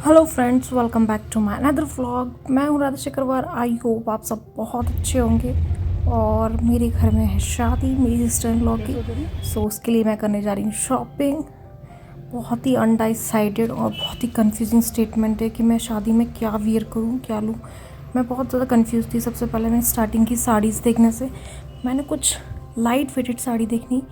Hello friends, welcome back to my another vlog. मैं हूँ Radha Chakrawar. I hope आप सब बहुत अच्छे होंगे। और मेरे घर में है शादी मेरी सिस्टर इन लॉ की। सो उसके लिए मैं करने जा रही हूँ शॉपिंग। बहुत ही अनडिसाइडेड और बहुत ही कंफ्यूजिंग स्टेटमेंट है कि मैं शादी में क्या वियर करूँ, क्या लूँ। मैं बहुत ज़्यादा कंफ्यूज थी। सबसे पहले मैं स्टार्टिंग की साड़ीज़ देखने से मैंने कुछ लाइट वेटेड साड़ी देखनी।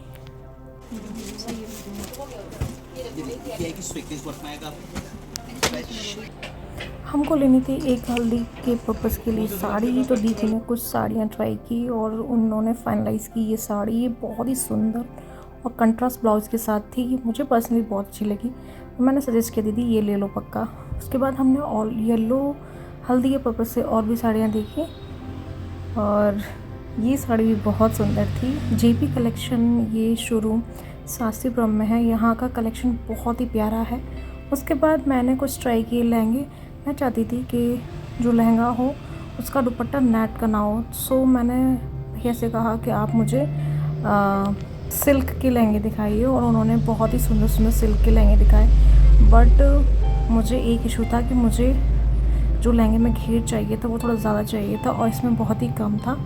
हमको लेनी थी एक हल्दी के पर्पज़ के लिए साड़ी, तो दीदी ने कुछ साड़ियाँ ट्राई की और उन्होंने फाइनलाइज़ की ये साड़ी। ये बहुत ही सुंदर और कंट्रास्ट ब्लाउज़ के साथ थी। ये मुझे पर्सनली बहुत अच्छी लगी, तो मैंने सजेस्ट किया दीदी ये ले लो पक्का। उसके बाद हमने ऑल येलो हल्दी के पर्पज़ से और भी साड़ियाँ देखी और ये साड़ी भी बहुत सुंदर थी। जेपी कलेक्शन ये शोरूम सासीपुरम में है। यहाँ का कलेक्शन बहुत ही प्यारा है। उसके बाद मैंने कुछ ट्राई किए लहंगे। मैं चाहती थी कि जो लहंगा हो उसका दुपट्टा नेट का ना हो। सो मैंने भैया से कहा कि आप मुझे सिल्क के लहंगे दिखाइए और उन्होंने बहुत ही सुंदर सुंदर सिल्क के लहंगे दिखाए। बट मुझे एक इशू था कि मुझे जो लहंगे में घेर चाहिए था वो थोड़ा ज़्यादा चाहिए था और इसमें बहुत ही कम था।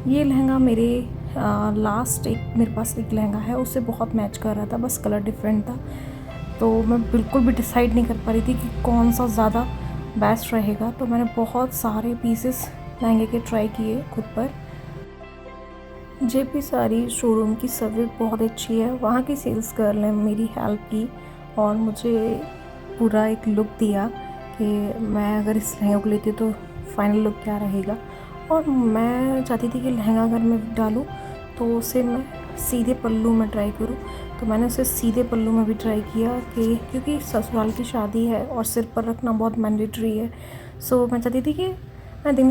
ये लहंगा मेरे लास्ट एक मेरे पास एक लहंगा है उससे बहुत मैच कर रहा था, बस कलर डिफरेंट था। तो मैं बिल्कुल भी डिसाइड नहीं कर पा रही थी कि कौन सा ज़्यादा बेस्ट रहेगा। तो मैंने बहुत सारे पीसेस लहंगे के ट्राई किए खुद पर। जेपी साड़ी शोरूम की सर्विस बहुत अच्छी है। वहाँ की सेल्स गर्ल ने मेरी हेल्प की और मुझे पूरा एक लुक दिया कि मैं अगर इस लहंगे को लेती तो फाइनल लुक क्या रहेगा। और मैं चाहती थी कि लहंगा अगर मैं डालूँ तो उसे मैं सीधे पल्लू में ट्राई करूँ। तो मैंने उसे सीधे पल्लू में भी ट्राई किया कि क्योंकि ससुराल की शादी है और सिर पर रखना बहुत मैंडेटरी है। सो मैं देखना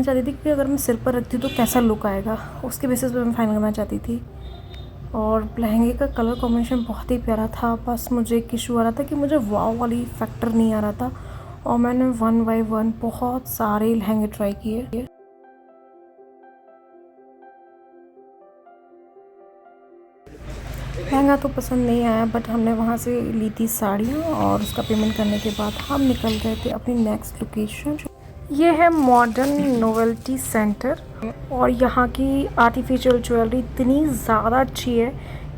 चाहती थी कि अगर मैं सिर पर रखती हूँ तो कैसा लुक आएगा। उसके बेसिस पे मैं फाइनल करना चाहती थी। और लहंगे का कलर कॉम्बिनेशन बहुत ही प्यारा था। बस मुझे एक इशू आ रहा था कि मुझे वाव वाली फैक्टर नहीं आ रहा था। और मैंने वन बाय वन बहुत सारे लहंगे ट्राई किए। लहंगा तो पसंद नहीं आया, बट हमने वहाँ से ली थी साड़ियाँ और उसका पेमेंट करने के बाद हम निकल गए थे अपनी नेक्स्ट लोकेशन। ये है मॉडर्न नोवेल्टी सेंटर और यहाँ की आर्टिफिशियल ज्वेलरी इतनी ज़्यादा अच्छी है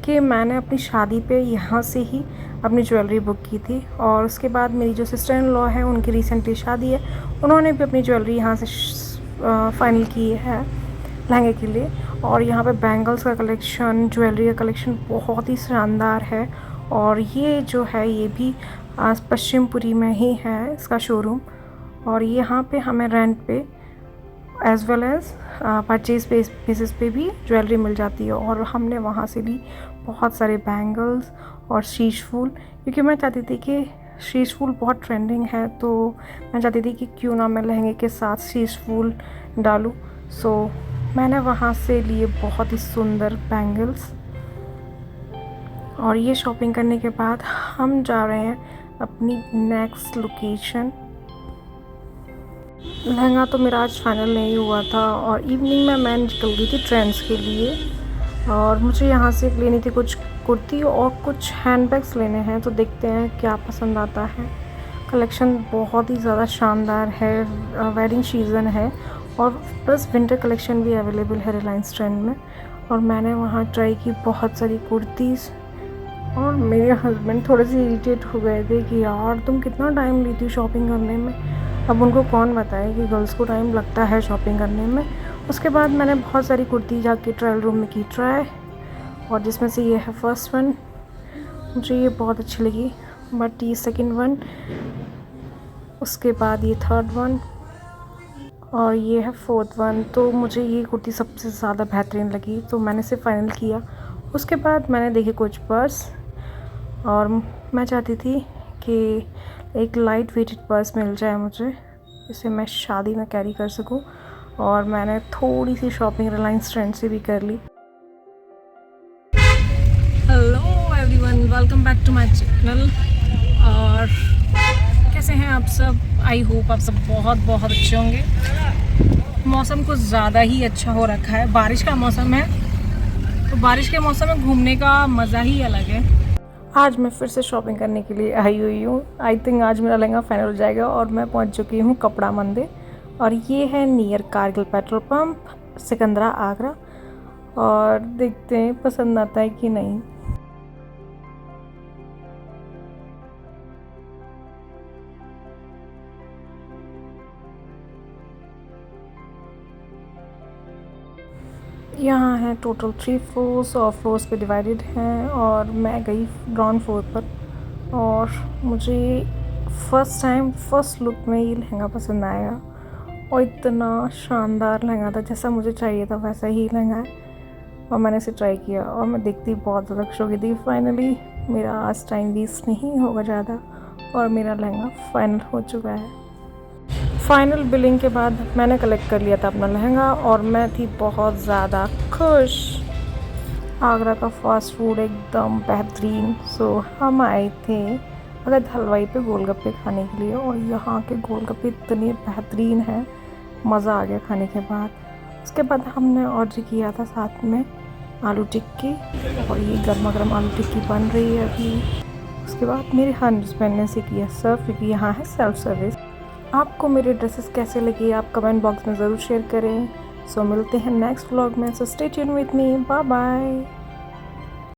कि मैंने अपनी शादी पे यहाँ से ही अपनी ज्वेलरी बुक की थी। और उसके बाद मेरी जो सिस्टर इन लॉ है उनकी रिसेंटली शादी है, उन्होंने भी अपनी ज्वेलरी यहाँ से फाइनल की है लहंगे के लिए। और यहाँ पे बैंगल्स का कलेक्शन, ज्वेलरी का कलेक्शन बहुत ही शानदार है। और ये जो है ये भी पश्चिमपुरी में ही है इसका शोरूम। और यहाँ पे हमें रेंट पे as well as purchase basis पे भी ज्वेलरी मिल जाती है। और हमने वहाँ से ली बहुत सारे बैंगल्स और शीश फूल, क्योंकि मैं चाहती थी कि शीश फूल बहुत ट्रेंडिंग है, तो मैं चाहती थी कि क्यों ना मैं लहंगे के साथ शीश फूल डालूँ। सो मैंने वहाँ से लिए बहुत ही सुंदर बैंगल्स। और ये शॉपिंग करने के बाद हम जा रहे हैं अपनी नेक्स्ट लोकेशन। लहंगा तो मेरा आज फाइनल नहीं हुआ था और इवनिंग में मैं निकल गई थी ट्रेंड्स के लिए। और मुझे यहाँ से लेनी थी कुछ कुर्ती और कुछ हैंडबैग्स लेने हैं, तो देखते हैं क्या पसंद आता है। कलेक्शन बहुत ही ज़्यादा शानदार है, वेडिंग सीज़न है और प्लस विंटर कलेक्शन भी अवेलेबल है रिलायंस ट्रेंड में। और मैंने वहाँ ट्राई की बहुत सारी कुर्तीज़ और मेरे हस्बैंड थोड़े से इरिटेट हो गए थे कि यार तुम कितना टाइम लेती हो शॉपिंग करने में। अब उनको कौन बताए कि गर्ल्स को टाइम लगता है शॉपिंग करने में। उसके बाद मैंने बहुत सारी कुर्ती जाके ट्रायल रूम में की ट्राई, और जिसमें से ये है फर्स्ट वन। मुझे ये बहुत अच्छी लगी, बट ये सेकंड वन, उसके बाद ये थर्ड वन और ये है फोर्थ वन। तो मुझे ये कुर्ती सबसे ज़्यादा बेहतरीन लगी, तो मैंने इसे फ़ाइनल किया। उसके बाद मैंने देखे कुछ पर्स और मैं चाहती थी कि एक लाइट वेटेड पर्स मिल जाए मुझे, जिसे मैं शादी में कैरी कर सकूं। और मैंने थोड़ी सी शॉपिंग रिलायंस ट्रेंड से भी कर ली। Hello everyone, welcome back to my channel. और कैसे हैं आप सब? आई होप आप सब बहुत बहुत अच्छे होंगे। मौसम कुछ ज़्यादा ही अच्छा हो रखा है, बारिश का मौसम है, तो बारिश के मौसम में घूमने का मज़ा ही अलग है। आज मैं फिर से शॉपिंग करने के लिए आई हुई हूँ। आई थिंक आज मेरा लहंगा फाइनल हो जाएगा और मैं पहुँच चुकी हूँ कपड़ा मंदिर, और ये है near Kargil petrol pump, Sikandra, Agra. और देखते हैं पसंद आता है कि नहीं। यहाँ है टोटल 3 फ्लोर्स और फ्लोर्स पे डिवाइडेड हैं, और मैं गई ग्राउंड फ्लोर पर। और मुझे फर्स्ट टाइम फर्स्ट लुक में ये लहंगा पसंद आया, और इतना शानदार लहंगा था, जैसा मुझे चाहिए था वैसा ही लहंगा है। और मैंने इसे ट्राई किया और मैं देखती बहुत ज़्यादा खुश हो गई थी। फाइनली मेरा आज टाइम वेस्ट नहीं होगा ज़्यादा, और मेरा लहंगा फाइनल हो चुका है। फाइनल बिलिंग के बाद मैंने कलेक्ट कर लिया था अपना लहंगा, और मैं थी बहुत ज़्यादा खुश। आगरा का फास्ट फूड एकदम बेहतरीन। सो हम आए थे अगर हलवाई पे गोलगप्पे खाने के लिए, और यहाँ के गोलगप्पे इतने बेहतरीन हैं, मज़ा आ गया खाने के बाद। उसके बाद हमने ऑर्डर किया था साथ में आलू टिक्की, और ये गर्मा गर्म आलू टिक्की बन रही है अभी। उसके बाद मेरे हस्बैंड ने से किया सर्व, क्योंकि यहाँ है सेल्फ सर्विस। आपको मेरे ड्रेसेस कैसे लगे आप कमेंट बॉक्स में ज़रूर शेयर करें। सो मिलते हैं नेक्स्ट व्लॉग में। So stay tune with me, bye bye.